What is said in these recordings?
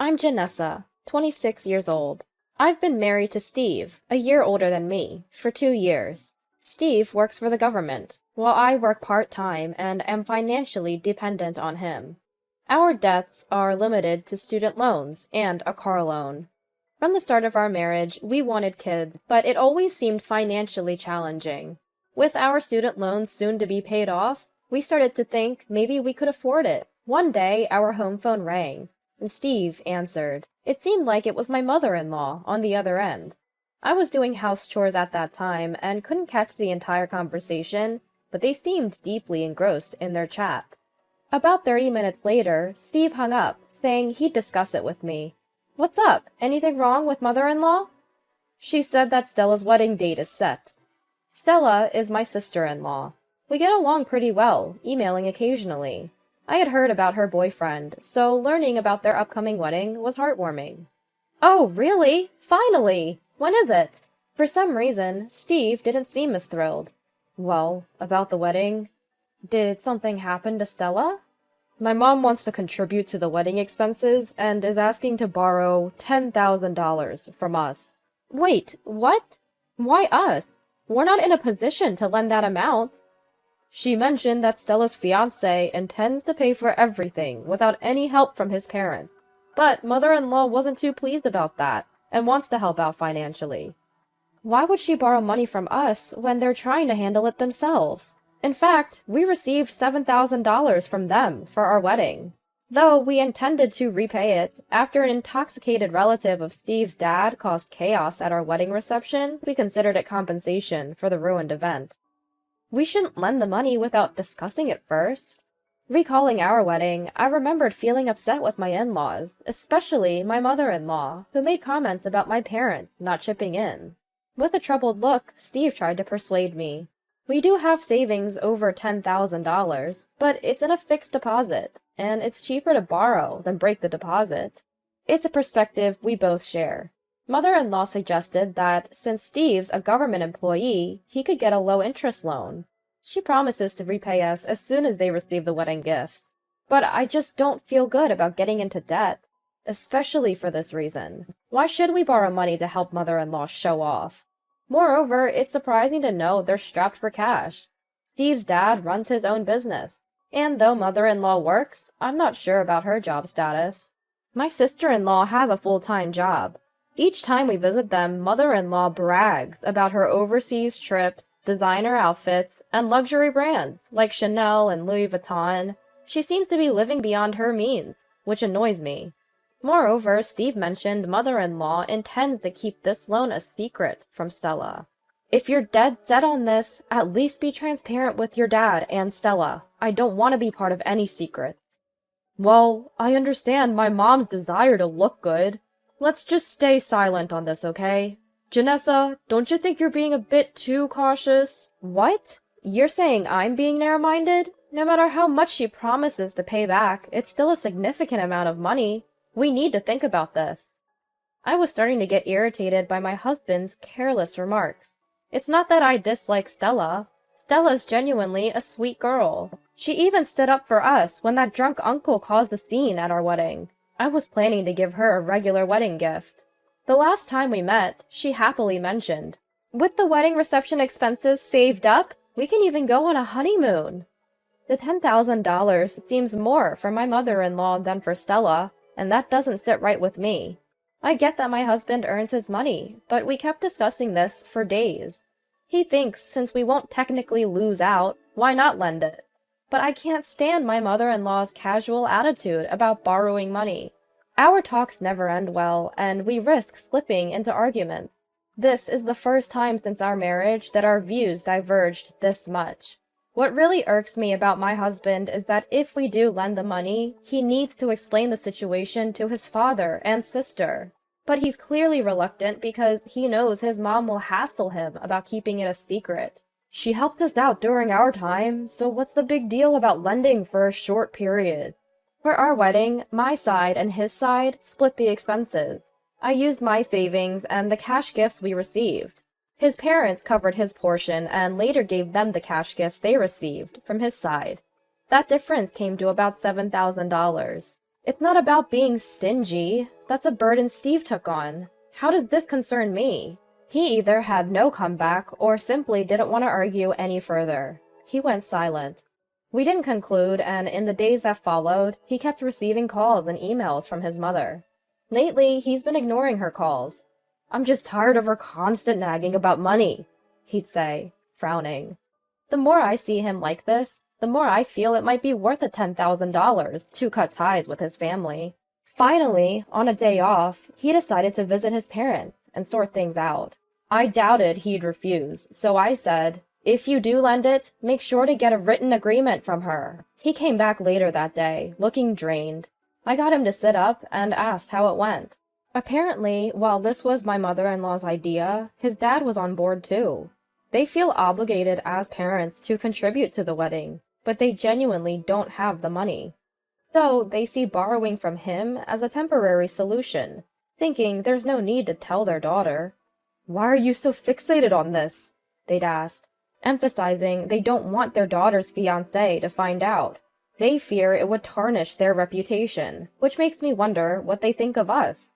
I'm Janessa, 26 years old. I've been married to Steve, a year older than me, for 2 years. Steve works for the government, while I work part-time and am financially dependent on him. Our debts are limited to student loans and a car loan. From the start of our marriage, we wanted kids, but it always seemed financially challenging. With our student loans soon to be paid off, we started to think maybe we could afford it. One day, our home phone rang, and Steve answered. It seemed like it was my mother-in-law on the other end. I was doing house chores at that time and couldn't catch the entire conversation, but they seemed deeply engrossed in their chat. About 30 minutes later, Steve hung up, saying he'd discuss it with me. "What's up? Anything wrong with mother-in-law?" She said that Stella's wedding date is set. Stella is my sister-in-law. We get along pretty well, emailing occasionally. I had heard about her boyfriend, so learning about their upcoming wedding was heartwarming. "Oh, really? Finally! When is it?" For some reason, Steve didn't seem as thrilled. "Well, about the wedding? Did something happen to Stella? My mom wants to contribute to the wedding expenses and is asking to borrow $10,000 from us." "Wait, what? Why us? We're not in a position to lend that amount." She mentioned that Stella's fiancé intends to pay for everything without any help from his parents. But mother-in-law wasn't too pleased about that and wants to help out financially. Why would she borrow money from us when they're trying to handle it themselves? In fact, we received $7,000 from them for our wedding. Though we intended to repay it, after an intoxicated relative of Steve's dad caused chaos at our wedding reception, we considered it compensation for the ruined event. We shouldn't lend the money without discussing it first. Recalling our wedding, I remembered feeling upset with my in-laws, especially my mother-in-law, who made comments about my parents not chipping in. With a troubled look, Steve tried to persuade me. We do have savings over $10,000, but it's in a fixed deposit, and it's cheaper to borrow than break the deposit. It's a perspective we both share. Mother-in-law suggested that since Steve's a government employee, he could get a low-interest loan. She promises to repay us as soon as they receive the wedding gifts. But I just don't feel good about getting into debt, especially for this reason. Why should we borrow money to help mother-in-law show off? Moreover, it's surprising to know they're strapped for cash. Steve's dad runs his own business, and though mother-in-law works, I'm not sure about her job status. My sister-in-law has a full-time job. Each time we visit them, mother-in-law brags about her overseas trips, designer outfits, and luxury brands like Chanel and Louis Vuitton. She seems to be living beyond her means, which annoys me. Moreover, Steve mentioned mother-in-law intends to keep this loan a secret from Stella. If you're dead set on this, at least be transparent with your dad and Stella. I don't want to be part of any secrets. Well, I understand my mom's desire to look good. Let's just stay silent on this, okay? Janessa, don't you think you're being a bit too cautious? What? You're saying I'm being narrow-minded? No matter how much she promises to pay back, it's still a significant amount of money. We need to think about this. I was starting to get irritated by my husband's careless remarks. It's not that I dislike Stella. Stella's genuinely a sweet girl. She even stood up for us when that drunk uncle caused the scene at our wedding. I was planning to give her a regular wedding gift. The last time we met, she happily mentioned, "With the wedding reception expenses saved up, we can even go on a honeymoon." The $10,000 seems more for my mother-in-law than for Stella, and that doesn't sit right with me. I get that my husband earns his money, but we kept discussing this for days. He thinks since we won't technically lose out, why not lend it? But I can't stand my mother-in-law's casual attitude about borrowing money. Our talks never end well, and we risk slipping into arguments. This is the first time since our marriage that our views diverged this much. What really irks me about my husband is that if we do lend the money, he needs to explain the situation to his father and sister. But he's clearly reluctant because he knows his mom will hassle him about keeping it a secret. She helped us out during our time, so what's the big deal about lending for a short period? For our wedding, my side and his side split the expenses. I used my savings and the cash gifts we received. His parents covered his portion and later gave them the cash gifts they received from his side. That difference came to about $7,000. It's not about being stingy. That's a burden Steve took on. How does this concern me? He either had no comeback or simply didn't want to argue any further. He went silent. We didn't conclude, and in the days that followed, he kept receiving calls and emails from his mother. Lately, he's been ignoring her calls. "I'm just tired of her constant nagging about money," he'd say, frowning. The more I see him like this, the more I feel it might be worth the $10,000 to cut ties with his family. Finally, on a day off, he decided to visit his parents and sort things out. I doubted he'd refuse, so I said, "If you do lend it, make sure to get a written agreement from her." He came back later that day, looking drained. I got him to sit up and asked how it went. Apparently, while this was my mother-in-law's idea, his dad was on board too. They feel obligated as parents to contribute to the wedding, but they genuinely don't have the money. So they see borrowing from him as a temporary solution, thinking there's no need to tell their daughter. "Why are you so fixated on this?" they'd asked, emphasizing they don't want their daughter's fiancé to find out. They fear it would tarnish their reputation, which makes me wonder what they think of us.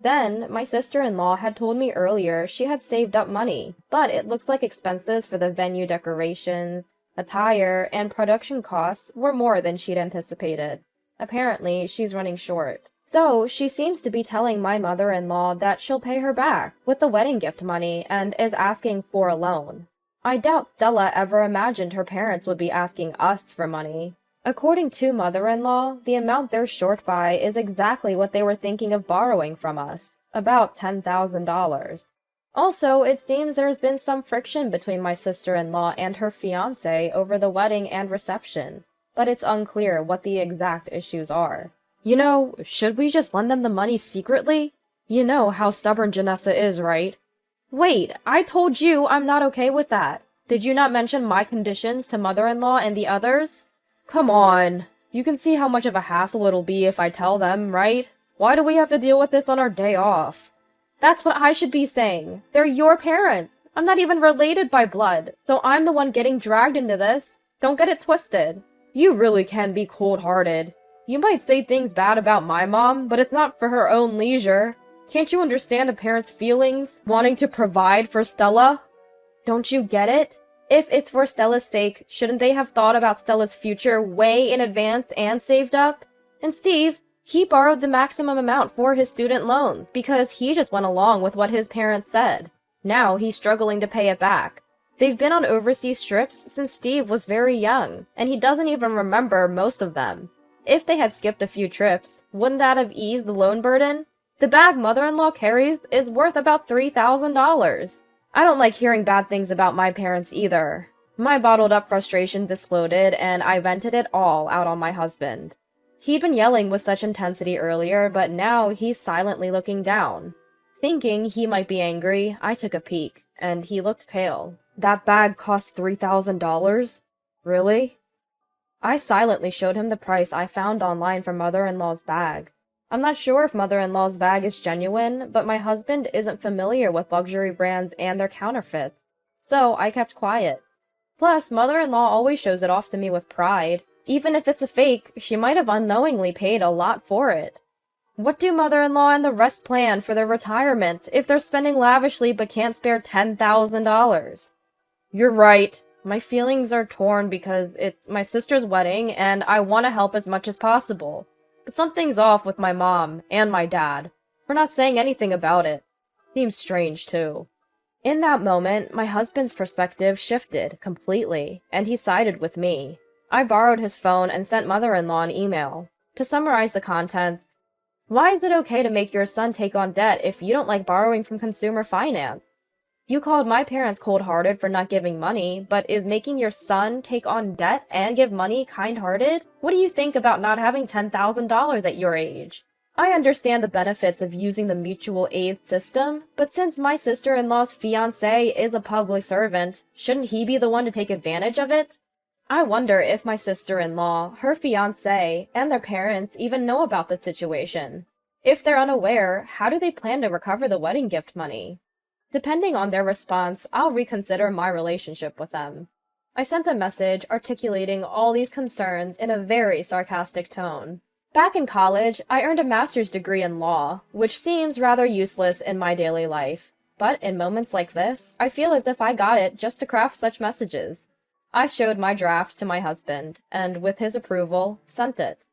Then, my sister-in-law had told me earlier she had saved up money, but it looks like expenses for the venue decorations, attire, and production costs were more than she'd anticipated. Apparently, she's running short. So, she seems to be telling my mother-in-law that she'll pay her back with the wedding gift money and is asking for a loan. I doubt Stella ever imagined her parents would be asking us for money. According to mother-in-law, the amount they're short by is exactly what they were thinking of borrowing from us, about $10,000. Also, it seems there's been some friction between my sister-in-law and her fiancé over the wedding and reception, but it's unclear what the exact issues are. Should we just lend them the money secretly? You know how stubborn Janessa is, right? Wait, I told you I'm not okay with that. Did you not mention my conditions to mother-in-law and the others? Come on. You can see how much of a hassle it'll be if I tell them, right? Why do we have to deal with this on our day off? That's what I should be saying. They're your parents. I'm not even related by blood, so I'm the one getting dragged into this. Don't get it twisted. You really can be cold-hearted. You might say things bad about my mom, but it's not for her own leisure. Can't you understand a parent's feelings, wanting to provide for Stella? Don't you get it? If it's for Stella's sake, shouldn't they have thought about Stella's future way in advance and saved up? And Steve, he borrowed the maximum amount for his student loans because he just went along with what his parents said. Now he's struggling to pay it back. They've been on overseas trips since Steve was very young, and he doesn't even remember most of them. If they had skipped a few trips, wouldn't that have eased the loan burden? The bag mother-in-law carries is worth about $3,000. I don't like hearing bad things about my parents either. My bottled-up frustrations exploded, and I vented it all out on my husband. He'd been yelling with such intensity earlier, but now he's silently looking down. Thinking he might be angry, I took a peek, and he looked pale. "That bag cost $3,000? Really?" I silently showed him the price I found online for mother-in-law's bag. I'm not sure if mother-in-law's bag is genuine, but my husband isn't familiar with luxury brands and their counterfeits, so I kept quiet. Plus, mother-in-law always shows it off to me with pride. Even if it's a fake, she might have unknowingly paid a lot for it. What do mother-in-law and the rest plan for their retirement if they're spending lavishly but can't spare $10,000? You're right. My feelings are torn because it's my sister's wedding and I want to help as much as possible. But something's off with my mom and my dad. We're not saying anything about it. Seems strange, too. In that moment, my husband's perspective shifted completely, and he sided with me. I borrowed his phone and sent mother-in-law an email. To summarize the contents, why is it okay to make your son take on debt if you don't like borrowing from consumer finance? You called my parents cold-hearted for not giving money, but is making your son take on debt and give money kind-hearted? What do you think about not having $10,000 at your age? I understand the benefits of using the mutual aid system, but since my sister-in-law's fiancé is a public servant, shouldn't he be the one to take advantage of it? I wonder if my sister-in-law, her fiancé, and their parents even know about the situation. If they're unaware, how do they plan to recover the wedding gift money? Depending on their response, I'll reconsider my relationship with them. I sent a message articulating all these concerns in a very sarcastic tone. Back in college, I earned a master's degree in law, which seems rather useless in my daily life. But in moments like this, I feel as if I got it just to craft such messages. I showed my draft to my husband, and with his approval, sent it.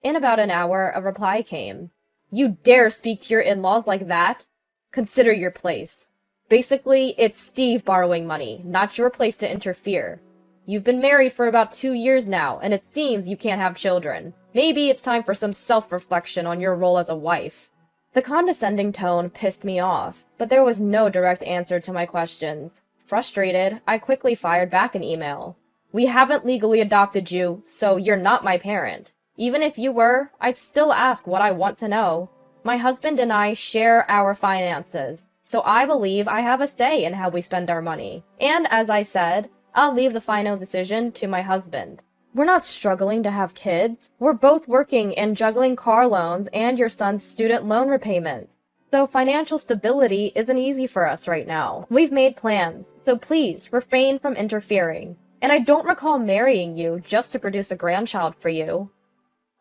In about an hour, a reply came. "You dare speak to your in-laws like that? Consider your place. Basically, it's Steve borrowing money, not your place to interfere. You've been married for about 2 years now, and it seems you can't have children. Maybe it's time for some self-reflection on your role as a wife." The condescending tone pissed me off, but there was no direct answer to my questions. Frustrated, I quickly fired back an email. "We haven't legally adopted you, so you're not my parent. Even if you were, I'd still ask what I want to know. My husband and I share our finances, so I believe I have a say in how we spend our money. And as I said, I'll leave the final decision to my husband. We're not struggling to have kids. We're both working and juggling car loans and your son's student loan repayments. So financial stability isn't easy for us right now. We've made plans, so please refrain from interfering. And I don't recall marrying you just to produce a grandchild for you."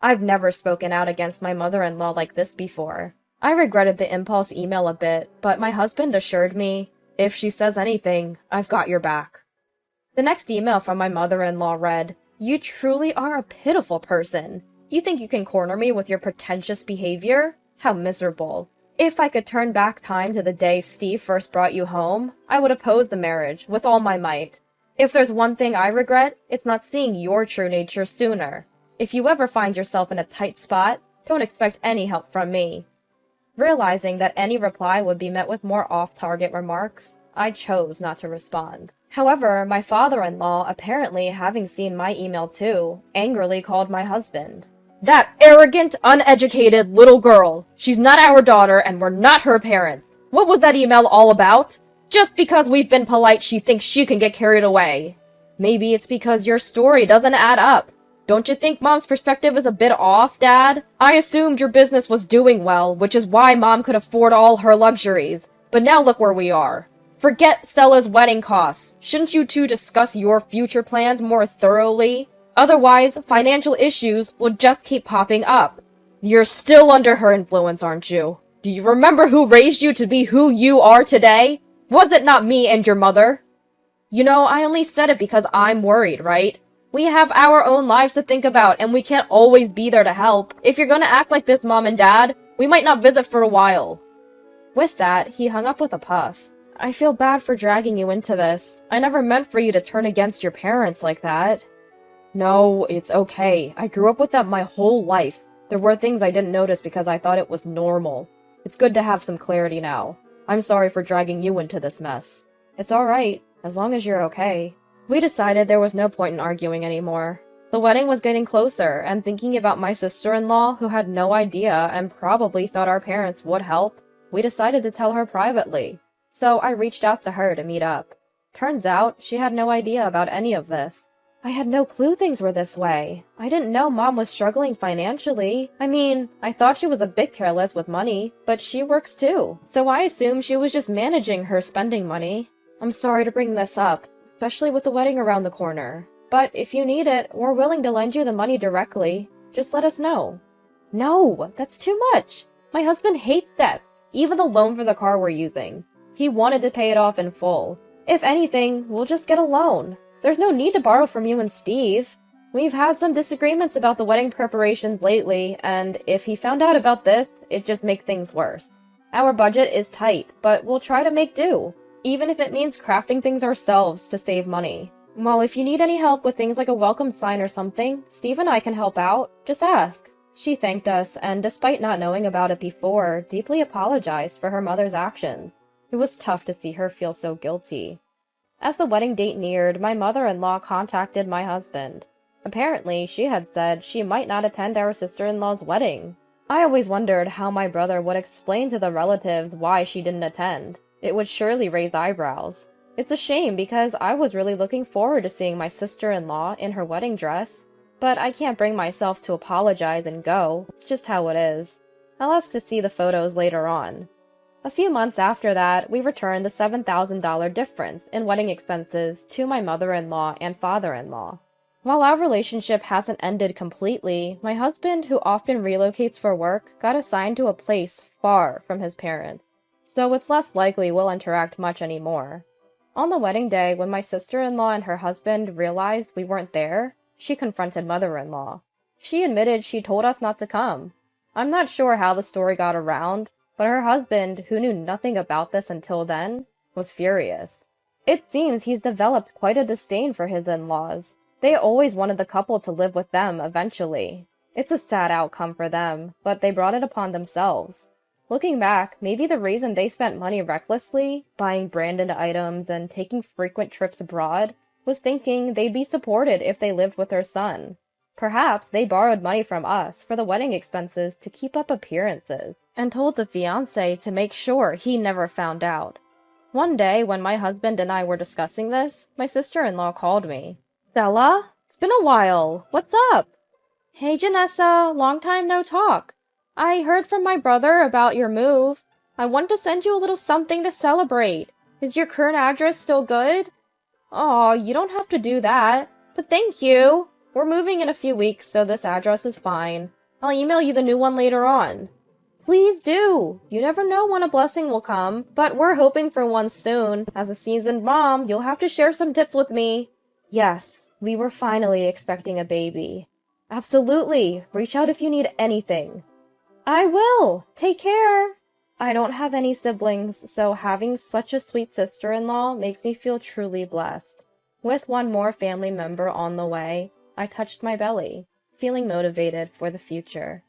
I've never spoken out against my mother-in-law like this before. I regretted the impulse email a bit, but my husband assured me, "If she says anything, I've got your back." The next email from my mother-in-law read, "You truly are a pitiful person. You think you can corner me with your pretentious behavior? How miserable. If I could turn back time to the day Steve first brought you home, I would oppose the marriage with all my might. If there's one thing I regret, it's not seeing your true nature sooner. If you ever find yourself in a tight spot, don't expect any help from me." Realizing that any reply would be met with more off-target remarks, I chose not to respond. However, my father-in-law, apparently having seen my email too, angrily called my husband. "That arrogant, uneducated little girl! She's not our daughter and we're not her parents! What was that email all about? Just because we've been polite, she thinks she can get carried away. Maybe it's because your story doesn't add up. Don't you think Mom's perspective is a bit off, Dad? I assumed your business was doing well, which is why Mom could afford all her luxuries. But now look where we are. Forget Stella's wedding costs. Shouldn't you two discuss your future plans more thoroughly? Otherwise, financial issues will just keep popping up. You're still under her influence, aren't you? Do you remember who raised you to be who you are today? Was it not me and your mother? You know, I only said it because I'm worried, right? We have our own lives to think about, and we can't always be there to help. If you're gonna act like this, Mom and Dad, we might not visit for a while." With that, he hung up with a puff. "I feel bad for dragging you into this. I never meant for you to turn against your parents like that." "No, it's okay. I grew up with them my whole life. There were things I didn't notice because I thought it was normal. It's good to have some clarity now. I'm sorry for dragging you into this mess." "It's alright, as long as you're okay." We decided there was no point in arguing anymore. The wedding was getting closer, and thinking about my sister-in-law, who had no idea and probably thought our parents would help, we decided to tell her privately. So I reached out to her to meet up. Turns out, she had no idea about any of this. I had no clue things were this way. I didn't know Mom was struggling financially. I mean, I thought she was a bit careless with money, but she works too. So I assumed she was just managing her spending money. I'm sorry to bring this up, especially with the wedding around the corner. But if you need it, we're willing to lend you the money directly. Just let us know." "No, that's too much. My husband hates debt, even the loan for the car we're using. He wanted to pay it off in full. If anything, we'll just get a loan. There's no need to borrow from you and Steve. We've had some disagreements about the wedding preparations lately, and if he found out about this, it'd just make things worse. Our budget is tight, but we'll try to make do, even if it means crafting things ourselves to save money. Well, if you need any help with things like a welcome sign or something, Steve and I can help out. Just ask." She thanked us, and despite not knowing about it before, deeply apologized for her mother's actions. It was tough to see her feel so guilty. As the wedding date neared, my mother-in-law contacted my husband. Apparently, she had said she might not attend our sister-in-law's wedding. I always wondered how my brother would explain to the relatives why she didn't attend. It would surely raise eyebrows. It's a shame because I was really looking forward to seeing my sister-in-law in her wedding dress. But I can't bring myself to apologize and go. It's just how it is. I'll ask to see the photos later on. A few months after that, we returned the $7,000 difference in wedding expenses to my mother-in-law and father-in-law. While our relationship hasn't ended completely, my husband, who often relocates for work, got assigned to a place far from his parents, so it's less likely we'll interact much anymore. On the wedding day, when my sister-in-law and her husband realized we weren't there, she confronted mother-in-law. She admitted she told us not to come. I'm not sure how the story got around, but her husband, who knew nothing about this until then, was furious. It seems he's developed quite a disdain for his in-laws. They always wanted the couple to live with them eventually. It's a sad outcome for them, but they brought it upon themselves. Looking back, maybe the reason they spent money recklessly, buying branded items and taking frequent trips abroad, was thinking they'd be supported if they lived with their son. Perhaps they borrowed money from us for the wedding expenses to keep up appearances, and told the fiancé to make sure he never found out. One day, when my husband and I were discussing this, my sister-in-law called me. "Stella? It's been a while. What's up?" "Hey, Janessa, long time no talk. I heard from my brother about your move. I wanted to send you a little something to celebrate. Is your current address still good?" "Aw, you don't have to do that. But thank you. We're moving in a few weeks, so this address is fine. I'll email you the new one later on." "Please do. You never know when a blessing will come, but we're hoping for one soon. As a seasoned mom, you'll have to share some tips with me." Yes, we were finally expecting a baby. Absolutely. Reach out if you need anything. I will. Take care. I don't have any siblings, so having such a sweet sister-in-law makes me feel truly blessed. With one more family member on the way, I touched my belly, feeling motivated for the future.